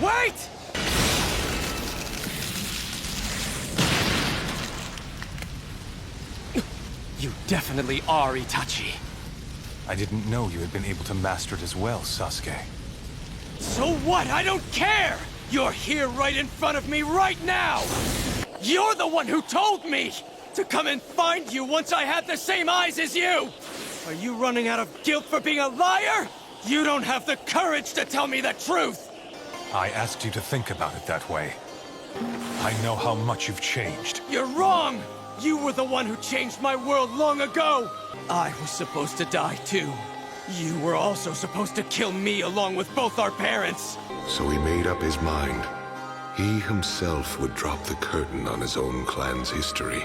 Wait! You definitely are Itachi. I didn't know you had been able to master it as well, Sasuke. So what? I don't care! You're here right in front of me right now! You're the one who told me to come and find you once I had the same eyes as you! Are you running out of guilt for being a liar? You don't have the courage to tell me the truth! I asked you to think about it that way. I know how much you've changed. You're wrong! You were the one who changed my world long ago! I was supposed to die too. You were also supposed to kill me along with both our parents. So he made up his mind. He himself would drop the curtain on his own clan's history.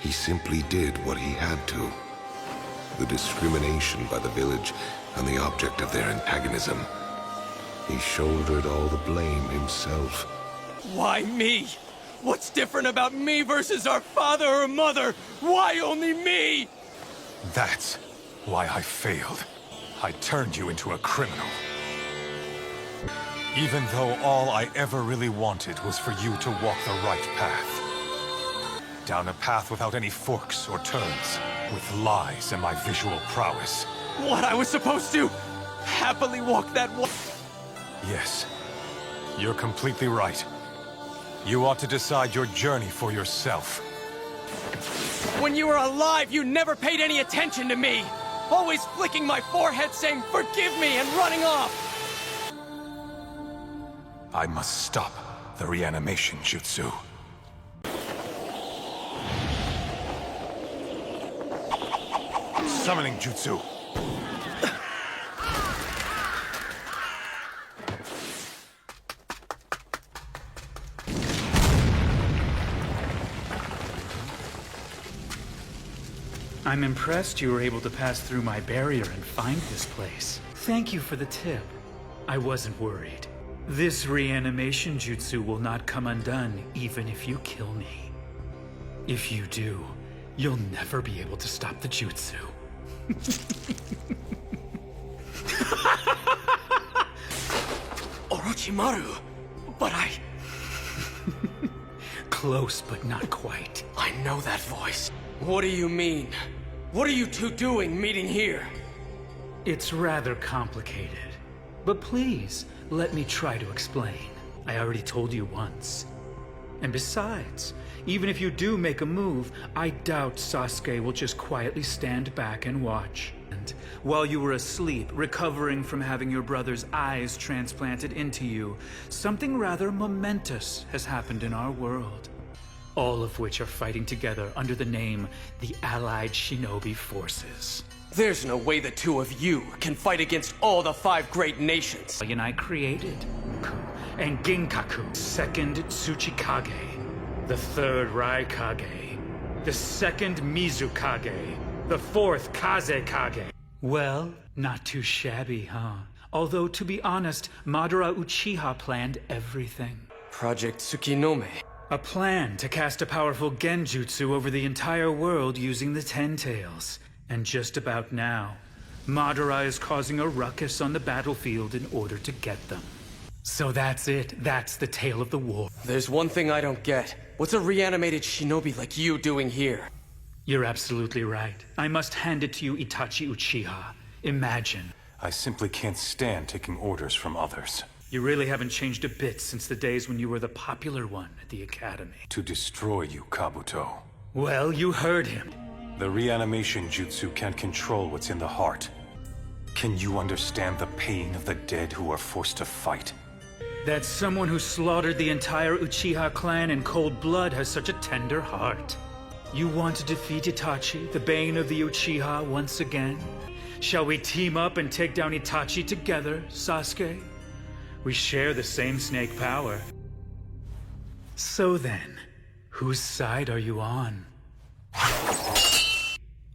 He simply did what he had to. The discrimination by the village and the object of their antagonism. He shouldered all the blame himself. Why me? What's different about me versus our father or mother? Why only me? That's why I failed. I turned you into a criminal. Even though all I ever really wanted was for you to walk the right path. Down a path without any forks or turns, with lies and my visual prowess. What, I was supposed to happily walk that way? Yes, you're completely right. You ought to decide your journey for yourself. When you were alive, you never paid any attention to me. Always flicking my forehead saying, "Forgive me," and running off. I must stop the reanimation jutsu. Summoning jutsu. I'm impressed you were able to pass through my barrier and find this place. Thank you for the tip. I wasn't worried. This reanimation jutsu will not come undone even if you kill me. If you do, you'll never be able to stop the jutsu. Orochimaru, but Close, but not quite. I know that voice. What do you mean? What are you two doing meeting here? It's rather complicated. But please, let me try to explain. I already told you once. And besides, even if you do make a move, I doubt Sasuke will just quietly stand back and watch. And while you were asleep, recovering from having your brother's eyes transplanted into you, something rather momentous has happened in our world. All of which are fighting together under the name the Allied Shinobi Forces. There's no way the two of you can fight against all the 5 great nations. And I created and Ginkaku, second Tsuchikage, the third Raikage, the second Mizukage, the fourth Kazekage. Well, not too shabby, huh? Although, to be honest, Madara Uchiha planned everything. Project Tsukinome. A plan to cast a powerful genjutsu over the entire world using the Ten Tails. And just about now, Madara is causing a ruckus on the battlefield in order to get them. So that's it. That's the tale of the war. There's one thing I don't get. What's a reanimated shinobi like you doing here? You're absolutely right. I must hand it to you, Itachi Uchiha. Imagine. I simply can't stand taking orders from others. You really haven't changed a bit since the days when you were the popular one at the academy. To destroy you, Kabuto. Well, you heard him. The reanimation jutsu can't control what's in the heart. Can you understand the pain of the dead who are forced to fight? That someone who slaughtered the entire Uchiha clan in cold blood has such a tender heart. You want to defeat Itachi, the bane of the Uchiha, once again? Shall we team up and take down Itachi together, Sasuke? We share the same snake power. So then, whose side are you on?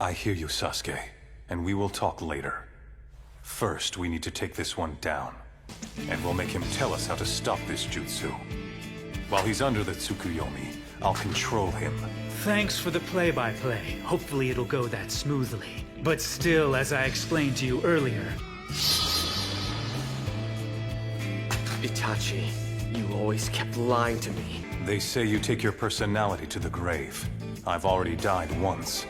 I hear you, Sasuke, and we will talk later. First, we need to take this one down, and we'll make him tell us how to stop this jutsu. While he's under the Tsukuyomi, I'll control him. Thanks for the play-by-play. Hopefully it'll go that smoothly. But still, as I explained to you earlier, Itachi, you always kept lying to me. They say you take your personality to the grave. I've already died once.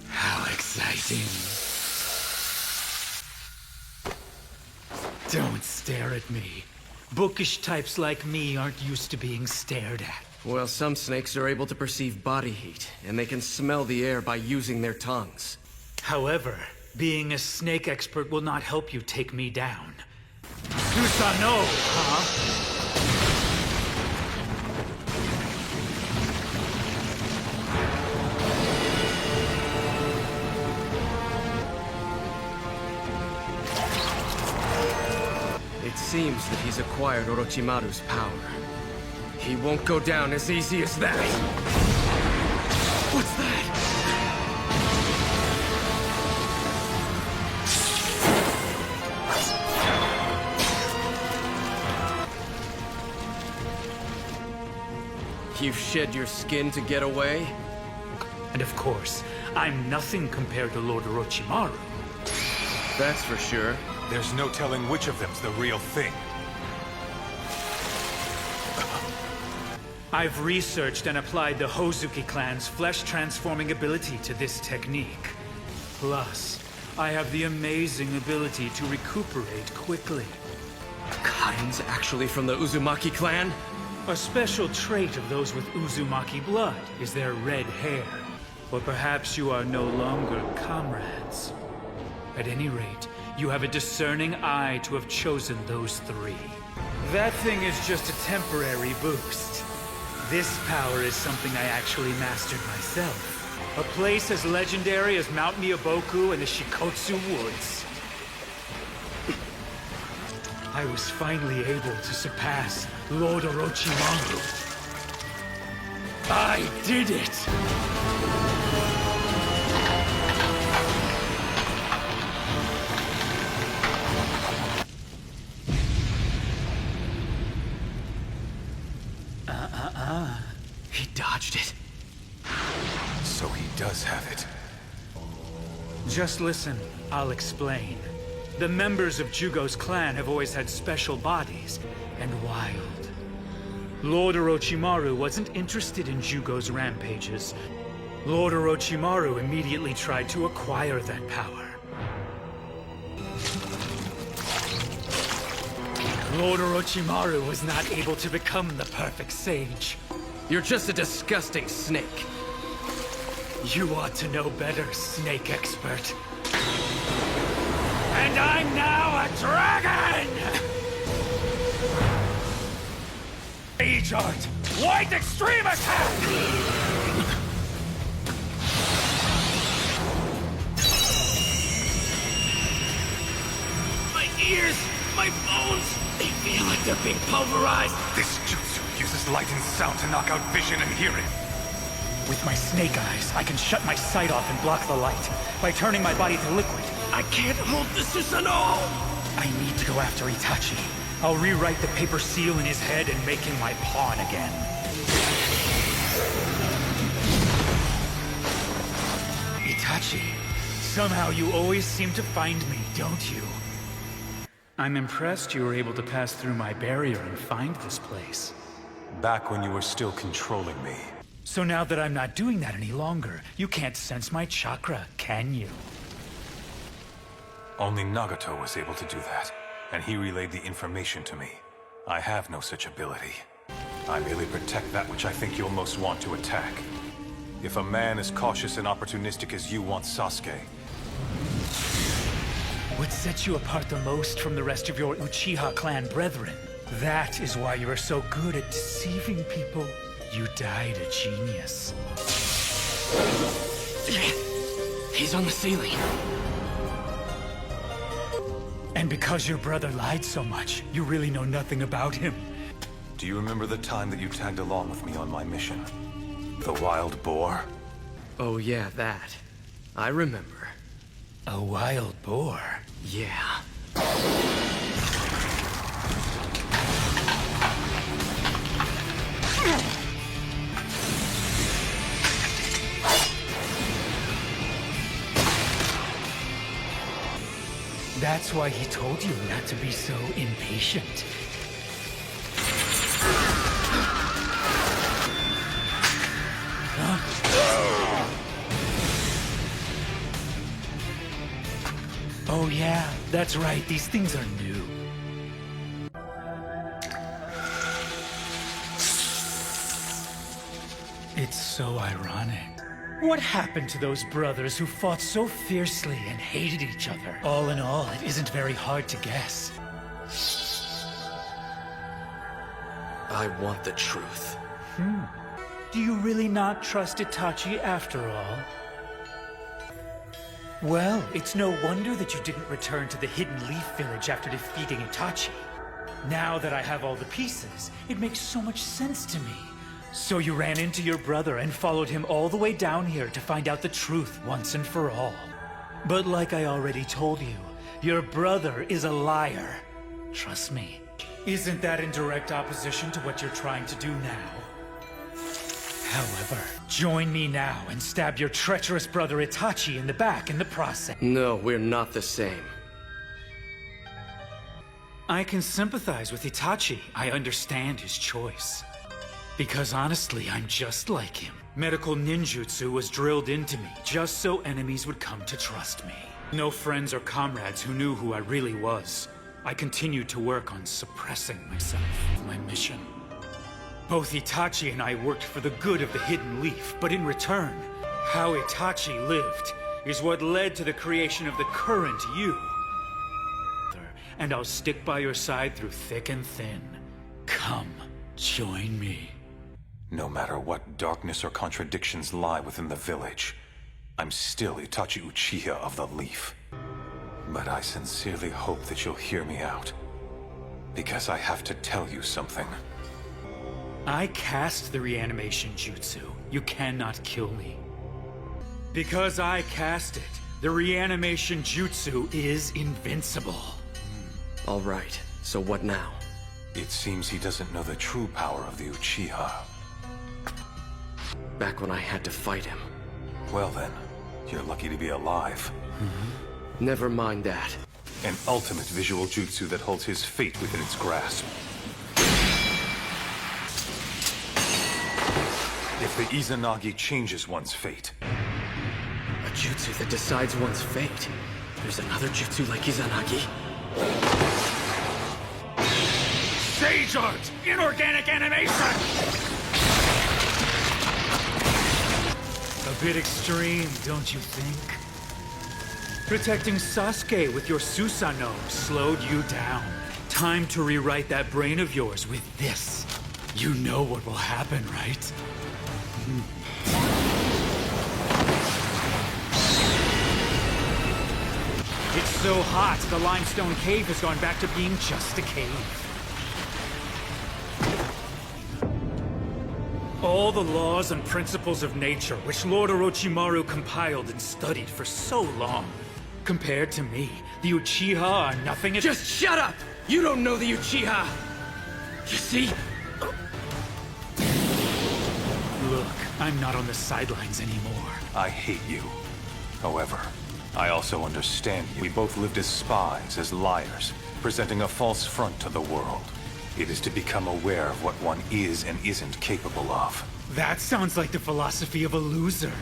How exciting. Don't stare at me. Bookish types like me aren't used to being stared at. Well, some snakes are able to perceive body heat, and they can smell the air by using their tongues. However, being a snake expert will not help you take me down. Susano, huh? It seems that he's acquired Orochimaru's power. He won't go down as easy as that. What's that? You've shed your skin to get away? And of course, I'm nothing compared to Lord Orochimaru. That's for sure. There's no telling which of them's the real thing. I've researched and applied the Hozuki clan's flesh-transforming ability to this technique. Plus, I have the amazing ability to recuperate quickly. Kain's actually from the Uzumaki clan? A special trait of those with Uzumaki blood is their red hair. Or perhaps you are no longer comrades. At any rate, you have a discerning eye to have chosen those three. That thing is just a temporary boost. This power is something I actually mastered myself. A place as legendary as Mount Miyaboku and the Shikotsu Woods. I was finally able to surpass Lord Orochimaru. I did it! He dodged it. So he does have it. Just listen, I'll explain. The members of Jugo's clan have always had special bodies, and wild. Lord Orochimaru wasn't interested in Jugo's rampages. Lord Orochimaru immediately tried to acquire that power. Lord Orochimaru was not able to become the perfect sage. You're just a disgusting snake. You ought to know better, snake expert. And I'm now a dragon! Age art! White extreme attack! My ears! My bones! They feel like they're being pulverized! This jutsu uses light and sound to knock out vision and hearing. With my snake eyes, I can shut my sight off and block the light by turning my body to liquid. I can't hold the Susanoo! I need to go after Itachi. I'll rewrite the paper seal in his head and make him my pawn again. Itachi, somehow you always seem to find me, don't you? I'm impressed you were able to pass through my barrier and find this place. Back when you were still controlling me. So now that I'm not doing that any longer, you can't sense my chakra, can you? Only Nagato was able to do that, and he relayed the information to me. I have no such ability. I merely protect that which I think you'll most want to attack. If a man as cautious and opportunistic as you wants Sasuke, What sets you apart the most from the rest of your Uchiha clan brethren? That is why you are so good at deceiving people. You died a genius. He's on the ceiling. And because your brother lied so much, you really know nothing about him. do you remember the time that you tagged along with me on my mission? The wild boar? Oh yeah, that. I remember. A wild boar? Yeah. That's why he told you not to be so impatient. Oh yeah, that's right, these things are new. It's so ironic. What happened to those brothers who fought so fiercely and hated each other? All in all, it isn't very hard to guess. I want the truth. Do you really not trust Itachi after all? Well, it's no wonder that you didn't return to the Hidden Leaf Village after defeating Itachi. Now that I have all the pieces, it makes so much sense to me. So you ran into your brother and followed him all the way down here to find out the truth once and for all. But like I already told you, your brother is a liar. Trust me. Isn't that in direct opposition to what you're trying to do now? However, join me now and stab your treacherous brother Itachi in the back in the process. No, we're not the same. I can sympathize with Itachi. I understand his choice. Because honestly, I'm just like him. Medical ninjutsu was drilled into me just so enemies would come to trust me. No friends or comrades who knew who I really was. I continued to work on suppressing myself, my mission. Both Itachi and I worked for the good of the Hidden Leaf, but in return, how Itachi lived is what led to the creation of the current you. And I'll stick by your side through thick and thin. Come, join me. No matter what darkness or contradictions lie within the village, I'm still Itachi Uchiha of the Leaf. But I sincerely hope that you'll hear me out. Because I have to tell you something. I cast the reanimation jutsu. You cannot kill me. Because I cast it, the reanimation jutsu is invincible. All right, so what now? It seems he doesn't know the true power of the Uchiha. Back when I had to fight him. Well then, you're lucky to be alive. Never mind that. An ultimate visual jutsu that holds his fate within its grasp. If the Izanagi changes one's fate, A jutsu that decides one's fate. There's another jutsu like Izanagi. Sage Art! Inorganic animation! A bit extreme, don't you think? Protecting Sasuke with your Susanoo slowed you down. Time to rewrite that brain of yours with this. You know what will happen, right? It's so hot, the limestone cave has gone back to being just a cave. All the laws and principles of nature which Lord Orochimaru compiled and studied for so long. Compared to me, the Uchiha are nothing at— Just shut up! You don't know the Uchiha! You see? Look, I'm not on the sidelines anymore. I hate you. However, I also understand you. We both lived as spies, as liars, presenting a false front to the world. It is to become aware of what one is and isn't capable of. That sounds like the philosophy of a loser.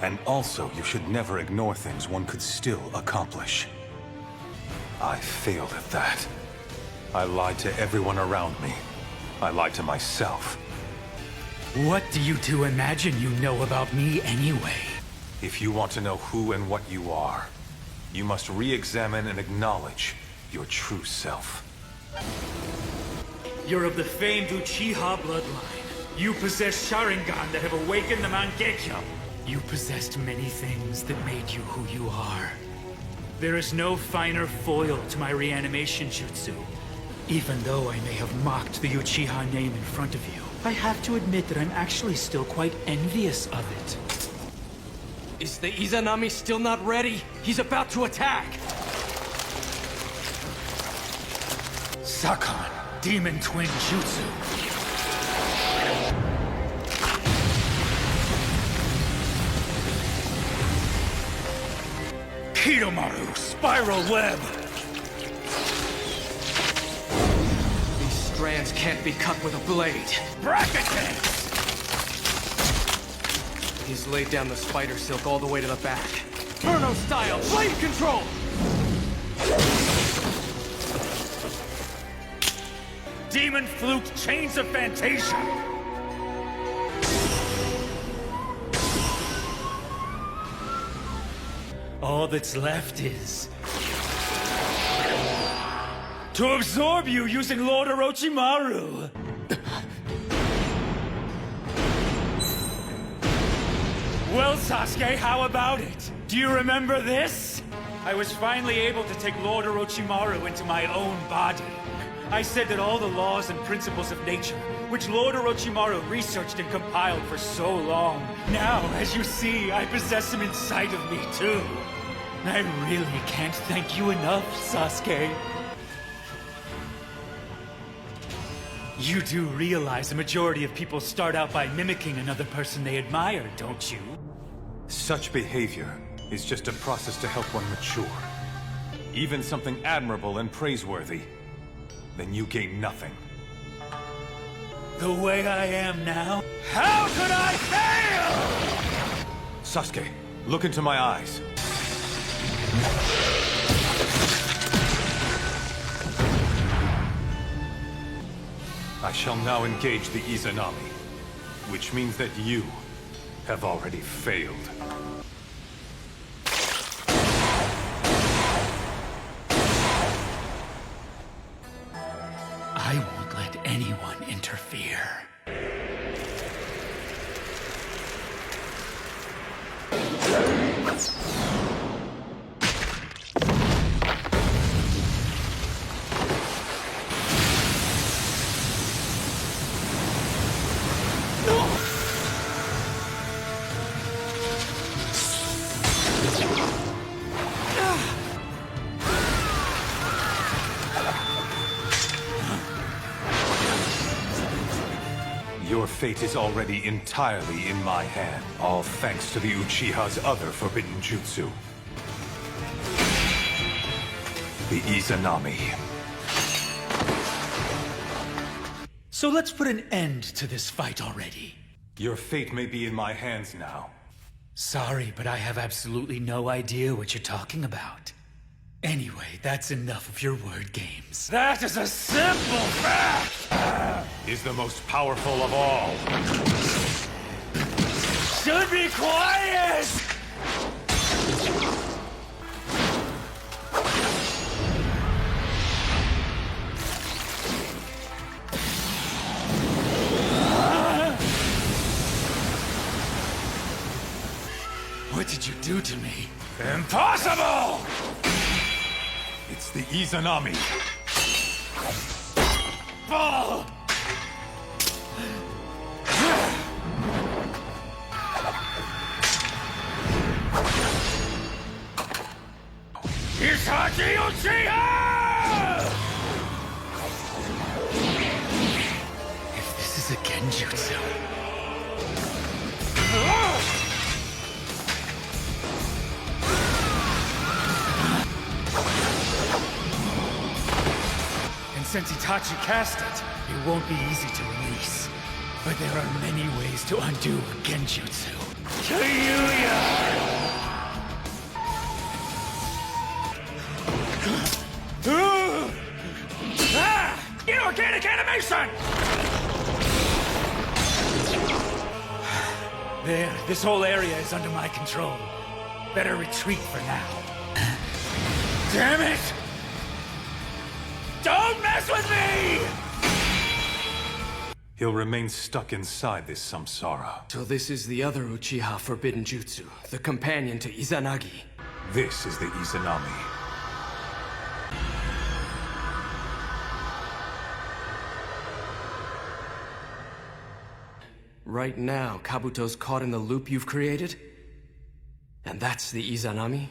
And also, you should never ignore things one could still accomplish. I failed at that. I lied to everyone around me. I lied to myself. What do you two imagine you know about me anyway? If you want to know who and what you are, you must re-examine and acknowledge your true self. You're of the famed Uchiha bloodline. You possess Sharingan that have awakened the Mangekyo. You possessed many things that made you who you are. There is no finer foil to my reanimation jutsu. Even though I may have mocked the Uchiha name in front of you, I have to admit that I'm actually still quite envious of it. Is the Izanami still not ready? He's about to attack! Sakan, Demon Twin Jutsu. Kidomaru, Spiral Web! These strands can't be cut with a blade. Bracket dance! He's laid down the spider silk all the way to the back. Inferno style, blade control! Demon flute chains of Fantasia! All that's left is to absorb you using Lord Orochimaru! Well, Sasuke, how about it? Do you remember this? I was finally able to take Lord Orochimaru into my own body. I said that all the laws and principles of nature, which Lord Orochimaru researched and compiled for so long, now, as you see, I possess him inside of me, too. I really can't thank you enough, Sasuke. You do realize the majority of people start out by mimicking another person they admire, don't you? Such behavior is just a process to help one mature. Even something admirable and praiseworthy, then you gain nothing. The way I am now? How could I fail? Sasuke, look into my eyes. I shall now engage the Izanami, which means that you have already failed. I won't let anyone interfere. Your fate is already entirely in my hand, all thanks to the Uchiha's other forbidden jutsu. The Izanami. So let's put an end to this fight already. Your fate may be in my hands now. Sorry, but I have absolutely no idea what you're talking about. Anyway, that's enough of your word games. That is a simple fact! Is the most powerful of all. Should be quiet! What did you do to me? Impossible! It's the Izanami. Oh! Itachi Uchiha! If this is a genjutsu... And since Itachi cast it, it won't be easy to release. But there are many ways to undo a genjutsu. Kyuya! Inorganic animation! There, this whole area is under my control. Better retreat for now. Damn it! Don't mess with me! He'll remain stuck inside this samsara. So this is the other Uchiha forbidden jutsu, the companion to Izanagi. This is the Izanami. Right now, Kabuto's caught in the loop you've created? And that's the Izanami?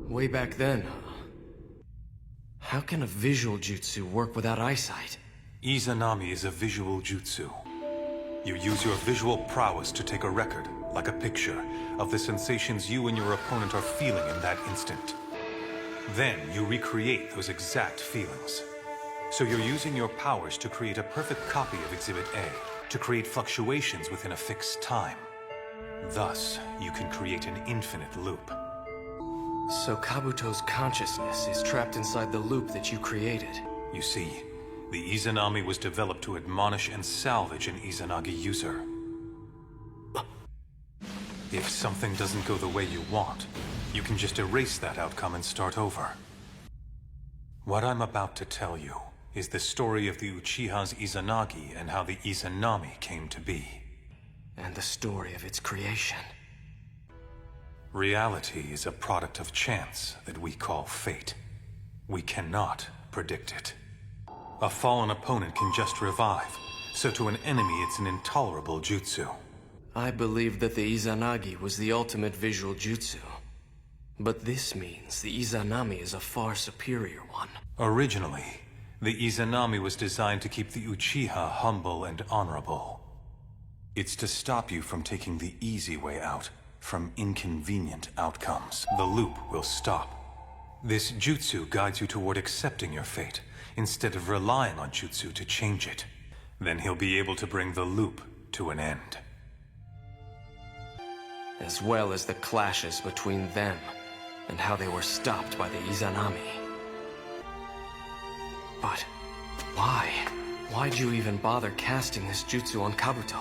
Way back then, huh? How can a visual jutsu work without eyesight? Izanami is a visual jutsu. You use your visual prowess to take a record, like a picture, of the sensations you and your opponent are feeling in that instant. Then you recreate those exact feelings. So you're using your powers to create a perfect copy of Exhibit A, to create fluctuations within a fixed time. Thus, you can create an infinite loop. So Kabuto's consciousness is trapped inside the loop that you created. You see, the Izanami was developed to admonish and salvage an Izanagi user. If something doesn't go the way you want, you can just erase that outcome and start over. What I'm about to tell you is the story of the Uchiha's Izanagi and how the Izanami came to be. And the story of its creation. Reality is a product of chance that we call fate. We cannot predict it. A fallen opponent can just revive, so to an enemy it's an intolerable jutsu. I believed that the Izanagi was the ultimate visual jutsu. But this means the Izanami is a far superior one. Originally, the Izanami was designed to keep the Uchiha humble and honorable. It's to stop you from taking the easy way out, from inconvenient outcomes. The loop will stop. This jutsu guides you toward accepting your fate, instead of relying on jutsu to change it. Then he'll be able to bring the loop to an end. As well as the clashes between them, and how they were stopped by the Izanami. But why? Why'd you even bother casting this jutsu on Kabuto?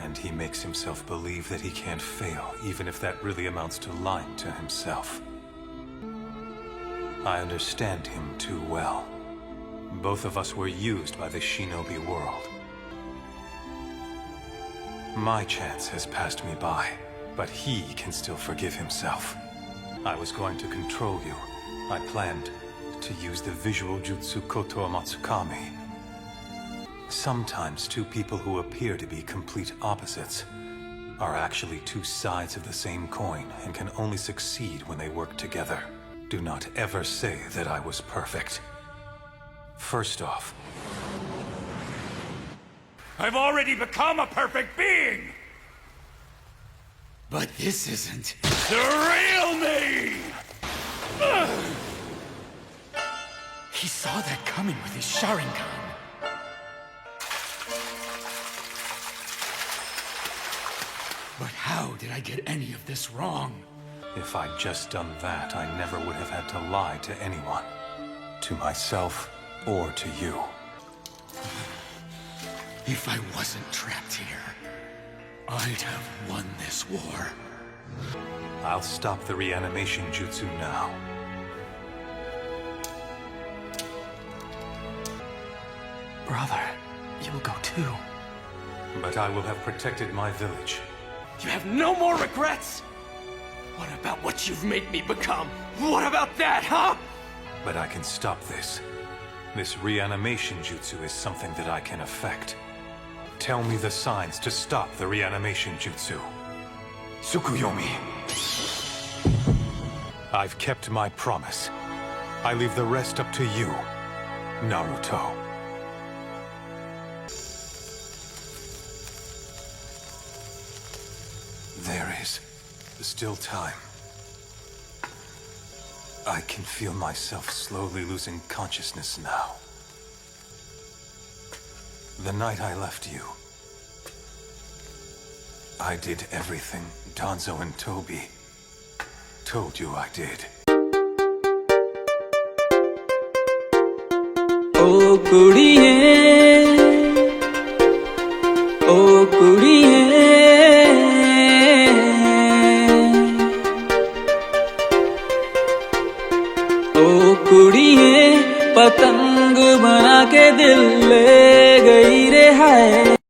And he makes himself believe that he can't fail, even if that really amounts to lying to himself. I understand him too well. Both of us were used by the shinobi world. My chance has passed me by, but he can still forgive himself. I was going to control you. I planned to use the visual jutsu Koto Amatsukami. Sometimes two people who appear to be complete opposites are actually two sides of the same coin and can only succeed when they work together. Do not ever say that I was perfect. First off, I've already become a perfect being! But this isn't the real me! He saw that coming with his Sharingan. But how did I get any of this wrong? if I'd just done that, I never would have had to lie to anyone. To myself or to you. If I wasn't trapped here, I'd have won this war. I'll stop the reanimation jutsu now. Brother, you'll go too. But I will have protected my village. You have no more regrets? What about what you've made me become? What about that, huh? But I can stop this. This reanimation jutsu is something that I can affect. Tell me the signs to stop the reanimation jutsu. Tsukuyomi. I've kept my promise. I leave the rest up to you, Naruto. There is still time. I can feel myself slowly losing consciousness now. The night I left you, I did everything Danzo and Toby told you I did. ओ कुड़िए ओ कुड़िए ओ कुड़िए पतंग बना के दिल ले गई रे हाय।